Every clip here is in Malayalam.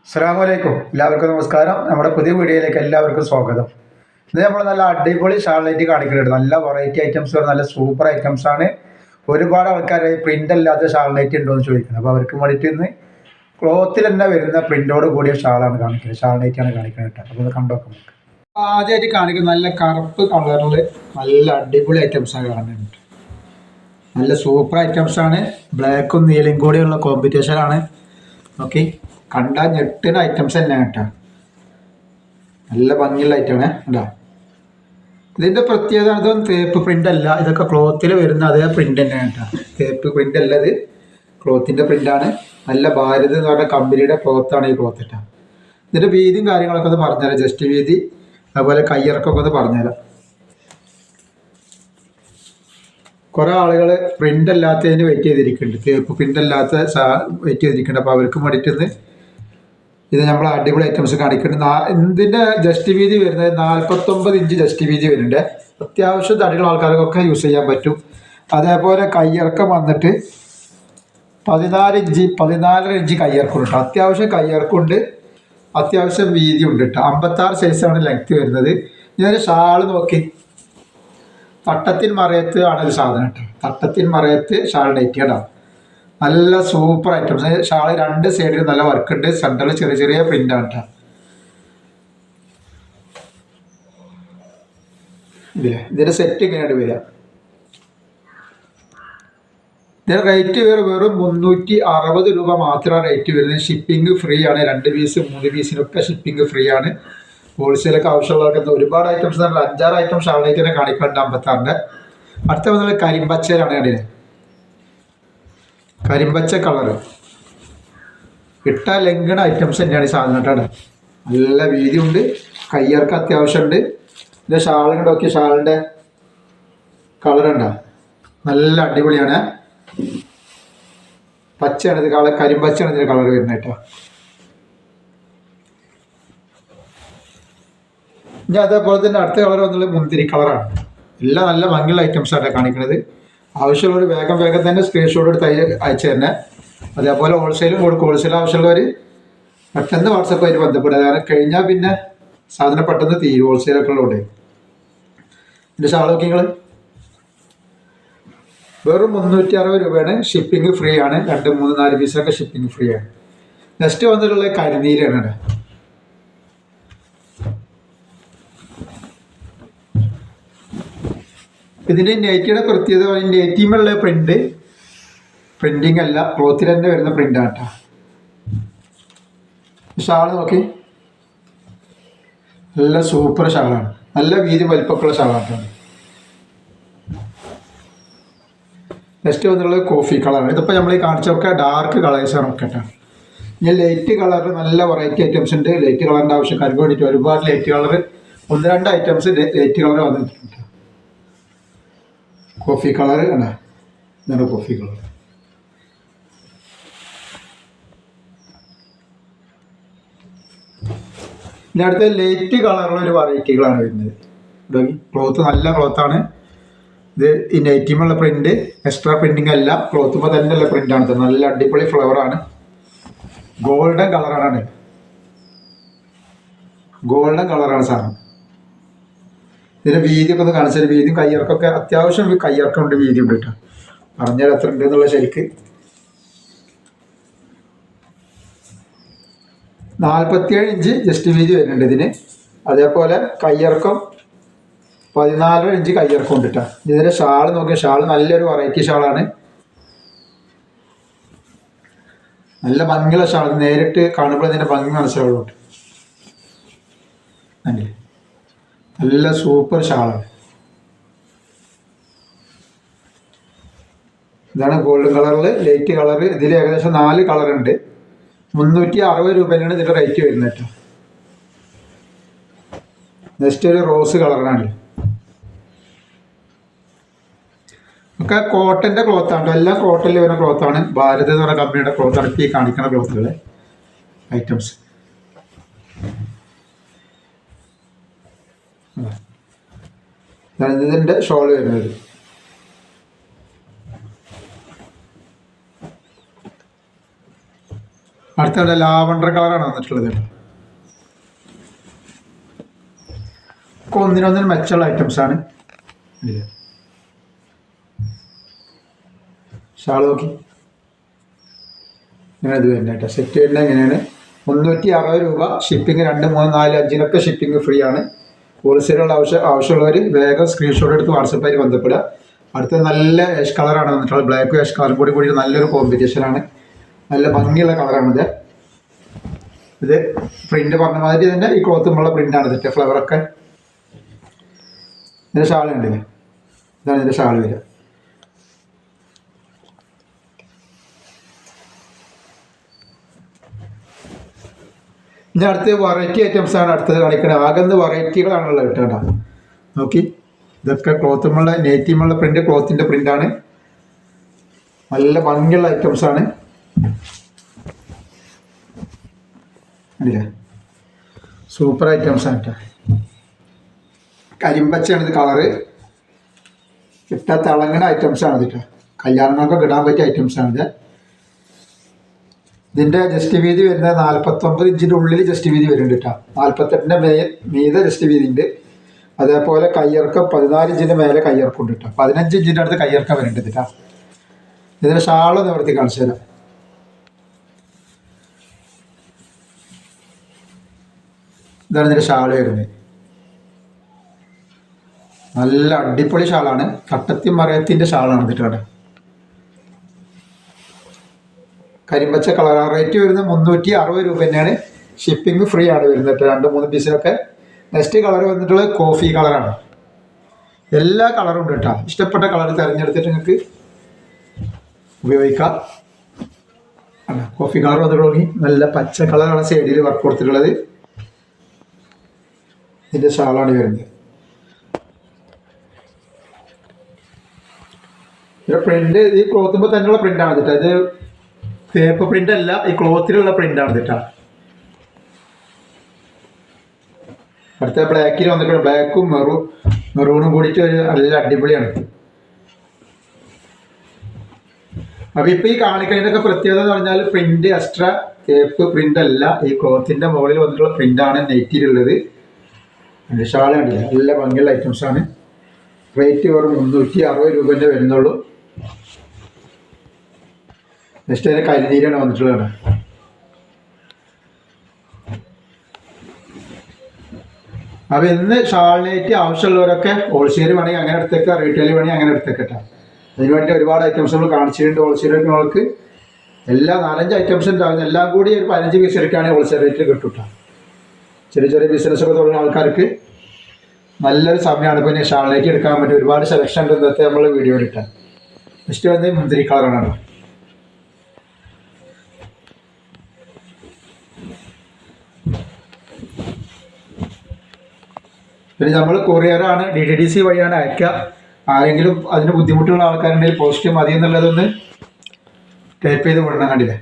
അസ്സലാമലൈക്കും. എല്ലാവർക്കും നമസ്കാരം. നമ്മുടെ പുതിയ വീഡിയോയിലേക്ക് എല്ലാവർക്കും സ്വാഗതം. ഇത് നമ്മൾ നല്ല അടിപൊളി ഷാൾനൈറ്റ് കാണിക്കുന്നുണ്ട്. നല്ല വെറൈറ്റി ഐറ്റംസ്, നല്ല സൂപ്പർ ഐറ്റംസ് ആണ്. ഒരുപാട് ആൾക്കാർ പ്രിന്റ് അല്ലാത്ത ഷാൾനൈറ്റ് ഉണ്ടോ എന്ന് ചോദിക്കുന്നത്. അപ്പോൾ അവർക്ക് വേണ്ടിയിട്ട് ഇന്ന് ക്ലോത്തിൽ തന്നെ വരുന്ന പ്രിന്റോട് കൂടിയ ഷാളാണ് കാണിക്കുന്നത്, ഷാൾനൈറ്റ് ആണ് കാണിക്കുന്നത്. അപ്പോൾ അത് കണ്ടോക്കാം. നമുക്ക് ആദ്യമായിട്ട് കാണിക്കുന്നത് നല്ല കറുപ്പ് കളറിൽ നല്ല അടിപൊളി ഐറ്റംസ് ആണ് കാണുന്നുണ്ട്. നല്ല സൂപ്പർ ഐറ്റംസ് ആണ്. ബ്ലാക്കും നീലയും കൂടിയുള്ള കോമ്പറ്റീഷൻ ആണ്. ഓക്കെ, കണ്ടാൽ ഞെട്ടുന്ന ഐറ്റംസ് തന്നെയാണ് കേട്ടോ. നല്ല ഭംഗിയുള്ള ഐറ്റമാണ് കേട്ടോ. ഇതിൻ്റെ പ്രത്യേകത ഇതൊന്നും തേപ്പ് പ്രിൻ്റ് അല്ല, ഇതൊക്കെ ക്ലോത്തിൽ വരുന്ന അതേ പ്രിൻ്റ് തന്നെയാണ് കേട്ടോ. തേപ്പ് പ്രിൻ്റ് അല്ല, ഇത് ക്ലോത്തിൻ്റെ പ്രിൻ്റാണ്. നല്ല ഭാരത് എന്ന് പറഞ്ഞ കമ്പനിയുടെ ക്ലോത്താണ് ഈ ക്ലോത്ത് കേട്ടോ. ഇതിൻ്റെ വീതിയും കാര്യങ്ങളൊക്കെ ഒന്ന് പറഞ്ഞുതരാം, ജസ്റ്റ് വീതി, അതുപോലെ കയ്യിറക്കൊക്കെ ഒന്ന് പറഞ്ഞുതരാം. കുറേ ആളുകൾ പ്രിൻ്റ് അല്ലാത്തതിന് വെയിറ്റ് ചെയ്തിരിക്കുന്നുണ്ട്, തേപ്പ് പ്രിൻ്റ് അല്ലാത്ത വെയിറ്റ് ചെയ്തിരിക്കുന്നുണ്ട്. അപ്പോൾ അവർക്ക് വേണ്ടിയിട്ട് ഇത് നമ്മൾ അടിപൊളി ഐറ്റംസ് കാണിക്കുന്നുണ്ട്. ഇതിൻ്റെ ജസ്റ്റ് വീതി വരുന്നത് 49 ഇഞ്ച് ജസ്റ്റ് വീതി വരുന്നുണ്ട്. അത്യാവശ്യം തടിയുള്ള ആൾക്കാർക്കൊക്കെ യൂസ് ചെയ്യാൻ പറ്റും. അതേപോലെ കയ്യിറക്കം വന്നിട്ട് 14 ഇഞ്ച് കയ്യിറക്കുണ്ട് കേട്ടോ. അത്യാവശ്യം കയ്യിറക്കുണ്ട്, അത്യാവശ്യം വീതി ഉണ്ട് കേട്ടോ. 56 സൈസാണ് ലെങ്ത്ത് വരുന്നത്. ഇതൊരു ഷാള് നോക്കി, തട്ടത്തിൻ മറയത്ത് ആണ് ഇത് സാധനം കേട്ടോ. തട്ടത്തിൻ മറയത്ത് ഷാൾ നൈറ്റ് കേട്ടോ. നല്ല സൂപ്പർ ഐറ്റംസ്. ഷാള് രണ്ട് സൈഡിൽ നല്ല വർക്ക് ഉണ്ട്, സെൻറ്ററിൽ ചെറിയ ചെറിയ പ്രിന്റ് ആണ് കേട്ടോ. ഇതിന്റെ സെറ്റ് ഇങ്ങനെയാണ് വരിക. ഇതിന്റെ റേറ്റ് വെറും 360 രൂപ മാത്രമാണ് റേറ്റ് വരുന്നത്. ഷിപ്പിംഗ് ഫ്രീ ആണ്. 2 പീസ് 3 പീസിനൊക്കെ ഷിപ്പിംഗ് ഫ്രീ ആണ്. ഹോൾസെയിലൊക്കെ ആവശ്യമുള്ളവർക്ക് ഒരുപാട് ഐറ്റംസ്, 5-6 ഐറ്റം ഷാളിലേക്ക് തന്നെ കാണിക്കാറുണ്ട് 56-ന്റെ. അടുത്ത വന്നാൽ കരിമ്പച്ചയിലാണ് കണ്ടില്ലേ, കരിമ്പച്ച കളറ് ഇട്ട ലംഘന ഐറ്റംസ് തന്നെയാണ് ഈ സാധനം കേട്ടോ. നല്ല വീതിയുണ്ട്, കയ്യർക്ക് അത്യാവശ്യമുണ്ട്. ഇതിൻ്റെ ഷാളിൻ്റെ നോക്കി, ഷാളിൻ്റെ കളറുണ്ടോ, നല്ല അടിപൊളിയാണ്. പച്ചയാണ് ഇത്, കരിമ്പച്ചയാണ് ഇതിൻ്റെ കളർ വരുന്നത് കേട്ടോ. ഇനി അതേപോലെ തന്നെ അടുത്ത കളർ വന്നുള്ളത് മുന്തിരി കളറാണ്. എല്ലാം നല്ല ഭംഗിയുള്ള ഐറ്റംസാണ് കാണിക്കുന്നത്. ആവശ്യമുള്ളവർ വേഗം തന്നെ സ്ക്രീൻഷോട്ട് എടുത്ത് അയച്ചു തന്നെ. അതേപോലെ ഹോൾസെയിലും കൊടുക്കും. ഹോൾസെയിൽ ആവശ്യമുള്ളവർ പെട്ടെന്ന് വാട്സപ്പായിട്ട് ബന്ധപ്പെടുക. കാരണം കഴിഞ്ഞാൽ പിന്നെ സാധനം പെട്ടെന്ന് തീരും, ഹോൾസെയിലൊക്കെ ഉള്ളതുകൊണ്ട്. ഇതിൻ്റെ ഷാൾ നോക്കി നിങ്ങൾ, വെറും 360 രൂപയാണ്. ഷിപ്പിംഗ് ഫ്രീ ആണ്. 2, 3, 4 പീസൊക്കെ ഷിപ്പിംഗ് ഫ്രീ ആണ്. നെക്സ്റ്റ് വന്നിട്ടുള്ളത് കരിനീലാണ്. ഇതിൻ്റെ നെറ്റിയുടെ പ്രത്യേകത, നെറ്റിയുമുള്ള പ്രിന്റിങ് അല്ല, ക്ലോത്തിൽ തന്നെ വരുന്ന പ്രിൻ്റാണ് കേട്ടോ. ഷാള് നോക്കി, നല്ല സൂപ്പർ ഷാളാണ്. നല്ല വീതി വലിപ്പമുള്ള ഷാളാണ് കേട്ടോ. നെക്സ്റ്റ് വന്നിട്ടുള്ളത് കോഫി കളറാണ്. ഇതിപ്പോൾ നമ്മൾ ഈ കാണിച്ചൊക്കെ ഡാർക്ക് കളേഴ്സാണ് ഒക്കെ കേട്ടോ. ഇനി ലൈറ്റ് കളറിൽ നല്ല വെറൈറ്റി ഐറ്റംസ് ഉണ്ട്. ലൈറ്റ് കളറിൻ്റെ ആവശ്യക്കാർക്ക് വേണ്ടിയിട്ട് ഒരുപാട് light colour, 1-2 items light colour വന്നിട്ടുണ്ട്. കോഫി കളർ ആണ്, ഇതാണ് കോഫി കളർ. ഇനി അടുത്ത ലൈറ്റ് കളറുള്ള ഒരു വെറൈറ്റികളാണ് വരുന്നത്. ക്ലോത്ത് നല്ല ക്ലോത്താണ് ഇത്. ഈ നെറ്റിമുള്ള പ്രിന്റ് എക്സ്ട്രാ പ്രിന്റിങ് അല്ല, ക്ലോത്തുമ്പോൾ തന്നെയുള്ള പ്രിന്റാണ്. നല്ല അടിപൊളി ഫ്ലവറാണ്. ഗോൾഡൻ കളറാണ്, ഗോൾഡൻ കളറാണ് സാധനം. ഇതിൻ്റെ വീതിയൊക്കെ ഒന്ന് കാണിച്ചാൽ, വീതിയും കയ്യിറക്കൊക്കെ അത്യാവശ്യം കയ്യിറക്കമുണ്ട്, വീതി ഉണ്ട് കേട്ടോ. പറഞ്ഞാൽ എത്ര ഉണ്ട് എന്നുള്ള ശരിക്ക് 47 ഇഞ്ച് ജസ്റ്റ് വീതി വരുന്നുണ്ട് ഇതിന്. അതേപോലെ കയ്യിറക്കം 14 ഇഞ്ച് കയ്യിറക്കം ഉണ്ട് കേട്ടോ. ഇതിൻ്റെ ഷാൾ നോക്കിയാൽ, ഷാൾ നല്ലൊരു വെറൈറ്റി ഷാളാണ്. നല്ല ഭംഗിയുള്ള ഷാൾ, നേരിട്ട് കാണുമ്പോൾ ഇതിൻ്റെ ഭംഗി മനസ്സിലാവുന്നുണ്ട്. അല്ലേ, നല്ല സൂപ്പർ ഷാളാണ്. ഇതാണ് ഗോൾഡൻ കളറിൽ ലൈറ്റ് കളർ. ഇതിൽ ഏകദേശം 4 കളറുണ്ട്. 360 രൂപയാണ് ഇതിൻ്റെ റേറ്റ് വരുന്നത് കേട്ടോ. നെക്സ്റ്റ് ഒരു റോസ് കളറാണ്. ഒക്കെ കോട്ടൻ്റെ ക്ലോത്താണ്, എല്ലാം കോട്ടണിൽ വരുന്ന ക്ലോത്താണ്. ഭാരത് എന്ന് പറയുന്ന കമ്പനിയുടെ ക്ലോത്താണ് ഈ കാണിക്കുന്ന ക്ലോത്തുകൾ ഐറ്റംസ്. ഇതിൻ്റെ ഷോൾ വരുന്നത്. അടുത്ത ലാവണ്ടർ കളറാണ് വന്നിട്ടുള്ളത്. ഒന്നിനൊന്നിനും മെച്ചമുള്ള ഐറ്റംസാണ്. ഷാൾ നോക്കി ഇങ്ങനെ ഇത് വരുന്നത് കേട്ടോ. സെറ്റ് വരുന്നത് എങ്ങനെയാണ്? 360 രൂപ. ഷിപ്പിംഗ് 2, 3, 4, 5 ഷിപ്പിംഗ് ഫ്രീ ആണ്. ഹോൾസെയിലുള്ള ആവശ്യമുള്ളവർ വേഗം സ്ക്രീൻഷോട്ട് എടുത്ത് വാട്സപ്പായിട്ട് ബന്ധപ്പെടുക. അടുത്ത നല്ല ആഷ് കളറാണ് വന്നിട്ടുള്ളത്. ബ്ലാക്കും ആഷ് കളറും കൂടി നല്ലൊരു കോമ്പിനേഷനാണ്. നല്ല ഭംഗിയുള്ള കളറാണിത്. ഇത് പ്രിന്റ് പറഞ്ഞ മാതിരി തന്നെ ഈ ക്ലോത്തുമുള്ള പ്രിന്റാണ് ഇതിൻ്റെ. ഫ്ലവറൊക്കെ ഇതിൻ്റെ ഷാൾ ഉണ്ടല്ലേ, ഇതാണ് ഇതിൻ്റെ ഷാൾ വരിക. ഇനി അടുത്ത് വെറൈറ്റി ഐറ്റംസ് ആണ് അടുത്തത് കാണിക്കുന്നത്. ആകെ വെറൈറ്റികളാണുള്ളത് കേട്ടോ. നോക്കി, ഇതൊക്കെ ക്ലോത്തുമുള്ള നെയ്റ്റിമുള്ള പ്രിന്റ്, ക്ലോത്തിൻ്റെ പ്രിന്റാണ്. നല്ല ഭംഗിയുള്ള ഐറ്റംസ് ആണ്. സൂപ്പർ ഐറ്റംസ് ആണ് കേട്ടോ. കരിമ്പച്ചയാണ് ഇത് കളറ്. ഇട്ട തിളങ്ങുന്ന ഐറ്റംസ് ആണ് കേട്ടോ. കല്യാണങ്ങൾക്കൊക്കെ ഇടാൻ പറ്റിയ ഐറ്റംസ് ആണിത്. ഇതിൻ്റെ ജസ്റ്റ് വീതി വരുന്നത് 49 ഇഞ്ചിൻ്റെ ഉള്ളിൽ ജസ്റ്റ് വീതി വരുന്നുണ്ട് കേട്ടോ. 48ൻ്റെ മീതെ ജസ്റ്റ് വീതി ഉണ്ട്. അതേപോലെ കയ്യിറക്കം 14 ഇഞ്ചിൻ്റെ മേലെ കയ്യിറക്കുണ്ട് കേട്ടോ. 15 ഇഞ്ചിൻ്റെ അടുത്ത് കയ്യിറക്കം വരുന്നുണ്ട് കേട്ടോ. ഇതിൻ്റെ ഷാള് നിവർത്തി കാണിച്ചു തരാം. ഇതാണ് ഇതിൻ്റെ ഷാള് വരുന്നത്. നല്ല അടിപൊളി ഷാളാണ്. കട്ടത്തി മറയത്തിൻ്റെ ഷാളാണ് ഇതിട്ട് കേട്ടോ. കരിമ്പച്ച കളർ. റേറ്റ് വരുന്നത് 360 രൂപ തന്നെയാണ്. ഷിപ്പിംഗ് ഫ്രീ ആണ് വരുന്നത് 2-3 പീസിലൊക്കെ. നെക്സ്റ്റ് കളർ വന്നിട്ടുള്ളത് കോഫി കളറാണ്. എല്ലാ കളറും ഉണ്ട് കേട്ടോ. ഇഷ്ടപ്പെട്ട കളർ തിരഞ്ഞെടുത്തിട്ട് നിങ്ങൾക്ക് ഉപയോഗിക്കാം. കോഫി കളർ വന്നിട്ടുള്ളത് നല്ല പച്ച കളറാണ് സൈഡിൽ വർക്ക് കൊടുത്തിട്ടുള്ളത്. ഇതിൻ്റെ ഷാളാണ് വരുന്നത്. പ്രിന്റ് ഈ ക്ലോത്തുമ്പോൾ തന്നെയുള്ള പ്രിന്റാണ് കേട്ടോ. ഇത് പേപ്പർ പ്രിന്റ് അല്ല, ഈ ക്ലോത്തിലുള്ള പ്രിന്റാണ് കേട്ടോ. അടുത്ത ബ്ലാക്കിൽ വന്നിട്ട് ബ്ലാക്കും മെറൂണും കൂടിയിട്ട് ഒരു നല്ല അടിപൊളിയാണ്. അപ്പൊ ഇപ്പൊ ഈ കാണിക്കുന്നതിനൊക്കെ പ്രത്യേകത എന്ന് പറഞ്ഞാൽ പ്രിന്റ് എക്സ്ട്രാ തേപ്പ് പ്രിന്റ് അല്ല, ഈ ക്ലോത്തിന്റെ മുകളിൽ വന്നിട്ടുള്ള പ്രിന്റാണ് നെറ്റിയിലുള്ളത്. ഷാൾ കണ്ടില്ല, നല്ല ഭംഗിയുള്ള ഐറ്റംസ് ആണ്. റേറ്റ് വെറും 360 രൂപേൻ്റെ വരുന്നുള്ളൂ. നെക്സ്റ്റ് അതിന് കരിനീരാണ് വന്നിട്ടുള്ളത്. അപ്പോൾ ഇന്ന് ഷാളിനേറ്റ് ആവശ്യമുള്ളവരൊക്കെ ഹോൾസെയിൽ വേണമെങ്കിൽ അങ്ങനെ എടുത്തേക്കാം, റീറ്റെയിൽ വേണമെങ്കിൽ അങ്ങനെ എടുത്തേക്കട്ടെ. അതിനുവേണ്ടി ഒരുപാട് ഐറ്റംസ് നമ്മൾ കാണിച്ചിട്ടുണ്ട്. ഹോൾസെയിൽ നിങ്ങൾക്ക് എല്ലാ 4-5 ഐറ്റംസ് ഉണ്ടാകുന്നത് എല്ലാം കൂടി ഒരു 15 പീസ് എടുക്കുകയാണെങ്കിൽ ഹോൾസെയിൽ റേറ്റിൽ കിട്ടും. ചെറിയ ബിസിനസ്സൊക്കെ തുടങ്ങുന്ന ആൾക്കാർക്ക് നല്ലൊരു സമയമാണ്. ഇപ്പോൾ ഇനി ഷാളിലേക്ക് എടുക്കാൻ പറ്റും. ഒരുപാട് സെലക്ഷൻ ഉണ്ട് ഇന്നത്തെ നമ്മൾ വീഡിയോയിൽ ഇട്ടാൽ. നെക്സ്റ്റ് വന്ന് മുന്തിരി കളറാണ്. പിന്നെ നമ്മൾ കൊറിയറാണ്, DTDC വഴിയാണ് അയക്കുക. ആരെങ്കിലും അതിന് ബുദ്ധിമുട്ടുള്ള ആൾക്കാരുണ്ടെങ്കിൽ പോസ്റ്റ് മതി എന്നുള്ളതൊന്ന് ടൈപ്പ് ചെയ്ത് വിടണം. കണ്ടില്ലേ,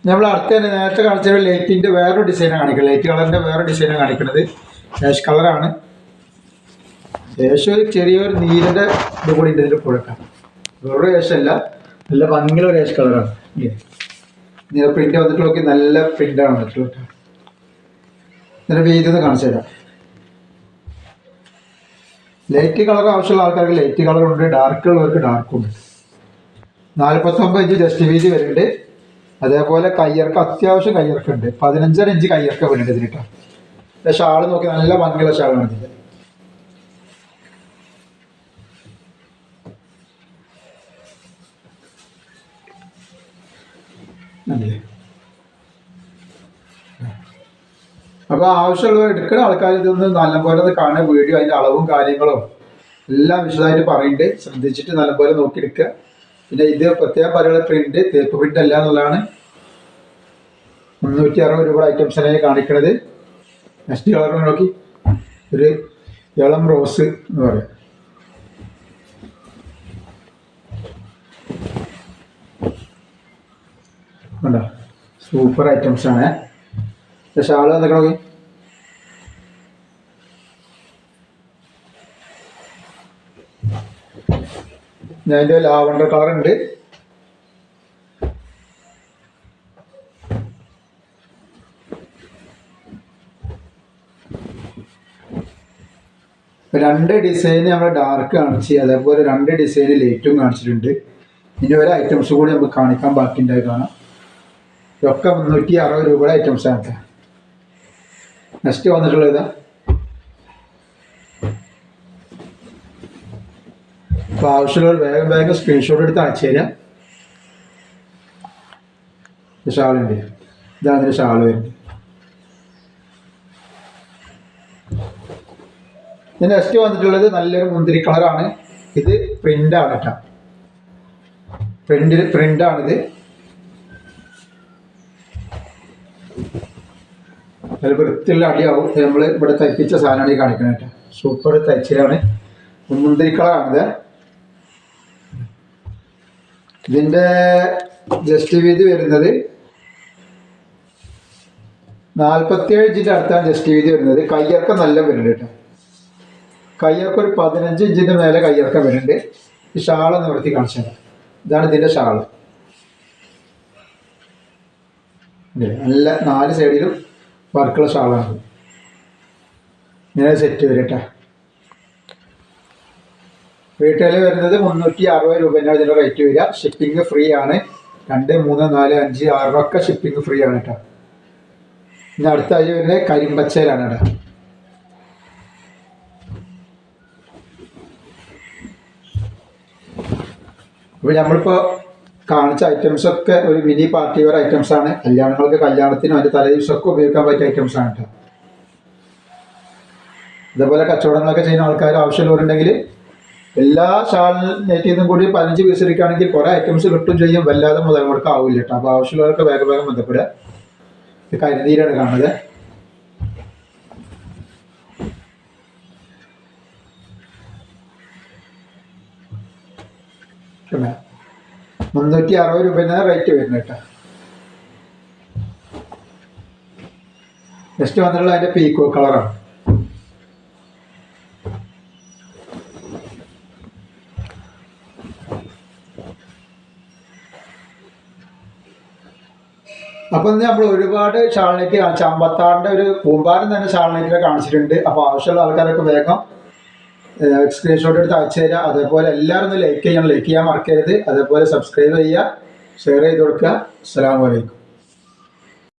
നമ്മൾ അടുത്ത് തന്നെ നേരത്തെ കാണിച്ച ലൈറ്റിൻ്റെ വേറൊരു ഡിസൈനാണ് കാണിക്കുന്നത്. ലൈറ്റ് കളറിൻ്റെ വേറെ ഡിസൈനാണ് കാണിക്കുന്നത്. ആഷ് കളറാണ്. ഏകദേശം ചെറിയൊരു നീരിൻ്റെ ഇത് കൂടി ഉണ്ട് ഇതിൽ കൊടുക്കാം. വേറൊരു ഏഷല്ല, നല്ല ഭംഗിയുള്ള ഒരു ആഷ് കളറാണ്. ഇതിൻ്റെ പ്രിന്റ് വന്നിട്ട് നോക്കി, നല്ല പ്രിന്റാണ് വന്നിട്ടുള്ളത്. ഇതിൻ്റെ വീതി ഒന്ന് കാണിച്ചു തരാം. ലൈറ്റ് കളർ ആവശ്യമുള്ള ആൾക്കാർക്ക് ലൈറ്റ് കളറുണ്ട്, ഡാർക്ക് ഉള്ളവർക്ക് ഡാർക്കുണ്ട്. 49 ഇഞ്ച് ജസ്റ്റ് വീതി വരുന്നുണ്ട്. അതേപോലെ കയ്യിറക്കം അത്യാവശ്യം കയ്യിറക്കുണ്ട്. 15.5 ഇഞ്ച് കയ്യിറക്കം വരുന്നുണ്ട് ഇതിലിട്ടോ. ഷാള് നോക്കി, നല്ല ഭംഗിയുള്ള ഷാളാണ് ഇതിൻ്റെ. അപ്പോൾ ആവശ്യമുള്ളവർ എടുക്കുന്ന ആൾക്കാർ ഇതൊന്ന് നല്ലപോലെ ഒന്ന് കാണുക. വീഡിയോ അതിൻ്റെ അളവും കാര്യങ്ങളും എല്ലാം വിശദമായിട്ട് പറയുന്നുണ്ട്. ശ്രദ്ധിച്ചിട്ട് നല്ലപോലെ നോക്കിയെടുക്കുക. പിന്നെ ഇത് പ്രത്യേകം പറയുന്ന പ്രിന്റ് തേപ്പ് പ്രിന്റ് അല്ല എന്നുള്ളതാണ്. 360 രൂപ ഐറ്റംസിനെ കാണിക്കുന്നത്. നെക്സ്റ്റ് കളർ നോക്കി, ഒരു ഇളം റോസ് എന്ന് പറയാം. കണ്ടോ, സൂപ്പർ ഐറ്റംസ് ആണ്. ഷാള് എന്തൊക്കെ നോക്കി, ഞാൻ അതിൻ്റെ ലാവണ്ടർ കളർ ഉണ്ട്. രണ്ട് ഡിസൈൻ നമ്മൾ ഡാർക്ക് കാണിച്ച്, അതേപോലെ രണ്ട് ഡിസൈൻ ലൈറ്റും കാണിച്ചിട്ടുണ്ട്. ഇനി ഒരു ഐറ്റംസ് കൂടി നമുക്ക് കാണിക്കാൻ ബാക്കിയുണ്ടായി കാണാം. ഇതൊക്കെ 360 രൂപയുടെ ഐറ്റംസ് ആണ്. നെക്സ്റ്റ് വന്നിട്ടുള്ളത് അപ്പോൾ ആവശ്യമുള്ള വേഗം വേഗം സ്ക്രീൻഷോട്ട് എടുത്ത് അയച്ചു തരാം. ഷാളുണ്ട്, ഇതാണ് ഇതിൻ്റെ ഷാൾ വരുന്നത്. ഇത് നെക്സ്റ്റ് വന്നിട്ടുള്ളത് നല്ലൊരു മുന്തിരി കളറാണ്. ഇത് പ്രിൻ്റാണ് കേട്ടോ, പ്രിൻ്റാണിത്. നല്ല വൃത്തിയുള്ള അടിയാവും. നമ്മൾ ഇവിടെ തയ്പ്പിച്ച സാധനമാണ് ഈ കാണിക്കുന്നത് കേട്ടോ. സൂപ്പർ തയ്ച്ചിലാണ്. മുന്തിരി കളറാണിത്. ഇതിൻ്റെ ജസ്റ്റ് വീതി വരുന്നത് 47 ഇഞ്ചിൻ്റെ അടുത്താണ് ജസ്റ്റ് വീതി വരുന്നത്. കയ്യിറക്കം നല്ല വരുന്നുണ്ട് കേട്ടോ. കയ്യിറക്കം ഒരു 15 ഇഞ്ചിൻ്റെ മേലെ കയ്യിറക്കം വരുന്നുണ്ട്. ഈ ഷാള് നിവർത്തി കാണിച്ചു തരാം. ഇതാണ് ഇതിൻ്റെ ഷാള്. നല്ല 4 സൈഡിലും വർക്കുള്ള ഷാളാണ്. ഇങ്ങനെ സെറ്റ് വരും കേട്ടോ. റീറ്റെയിൽ വരുന്നത് 360 രൂപേൻ്റെ ഇതിൻ്റെ റേറ്റ് വരിക. ഷിപ്പിംഗ് ഫ്രീ ആണ്. 2, 3, 4, 5, 6 ഒക്കെ ഷിപ്പിംഗ് ഫ്രീ ആണ് കേട്ടോ. ഇനി അടുത്ത ആഴ്ച വരുന്നത് കരിമ്പച്ചയിലാണ് കേട്ടോ. അപ്പോൾ നമ്മളിപ്പോൾ കാണിച്ച ഐറ്റംസൊക്കെ ഒരു മിനി പാർട്ടി വെയർ ഐറ്റംസാണ്. കല്യാണങ്ങൾക്ക്, കല്യാണത്തിനും അതിൻ്റെ തലേദിവസമൊക്കെ ഉപയോഗിക്കാൻ പറ്റിയ ഐറ്റംസാണ് കേട്ടോ. ഇതേപോലെ കച്ചവടങ്ങളൊക്കെ ചെയ്യുന്ന ആൾക്കാർ ആവശ്യമുള്ളവരുണ്ടെങ്കിൽ എല്ലാ ഷാളിനേറ്റിൽ നിന്നും കൂടി 15 പീസ് എടുക്കുകയാണെങ്കിൽ കുറേ ഐറ്റംസ് കിട്ടും ചെയ്യും. വല്ലാതെ മുതൽ മുടക്കം ആവില്ല കേട്ടോ. അപ്പോൾ ആവശ്യമുള്ളവർക്ക് വേഗം വേഗം ബന്ധപ്പെടുക. ഇത് കരിനീരാണ് കാണുന്നത്. പിന്നെ 360 രൂപേൻ്റെ റേറ്റ് വരുന്നത് കേട്ടോ. നെക്സ്റ്റ് വന്നിട്ടുള്ള അതിൻ്റെ പീക്കോ കളറാണ്. അപ്പം നമ്മൾ ഒരുപാട് ഷാൾനെറ്റ് കാണിച്ചു. 56ൻ്റെ ഒരു കൂമ്പാരം തന്നെ ഷാൾനെറ്റിനെ കാണിച്ചിട്ടുണ്ട്. അപ്പോൾ ആവശ്യമുള്ള ആൾക്കാരൊക്കെ വേഗം സ്ക്രീൻഷോട്ട് എടുത്ത് അയച്ചു തരിക. അതേപോലെ എല്ലാവരും ഒന്ന് ലൈക്ക് ചെയ്യാൻ മറക്കരുത്. അതേപോലെ സബ്സ്ക്രൈബ് ചെയ്യുക, ഷെയർ ചെയ്ത് കൊടുക്കുക. അസ്സലാമു അലൈക്കും.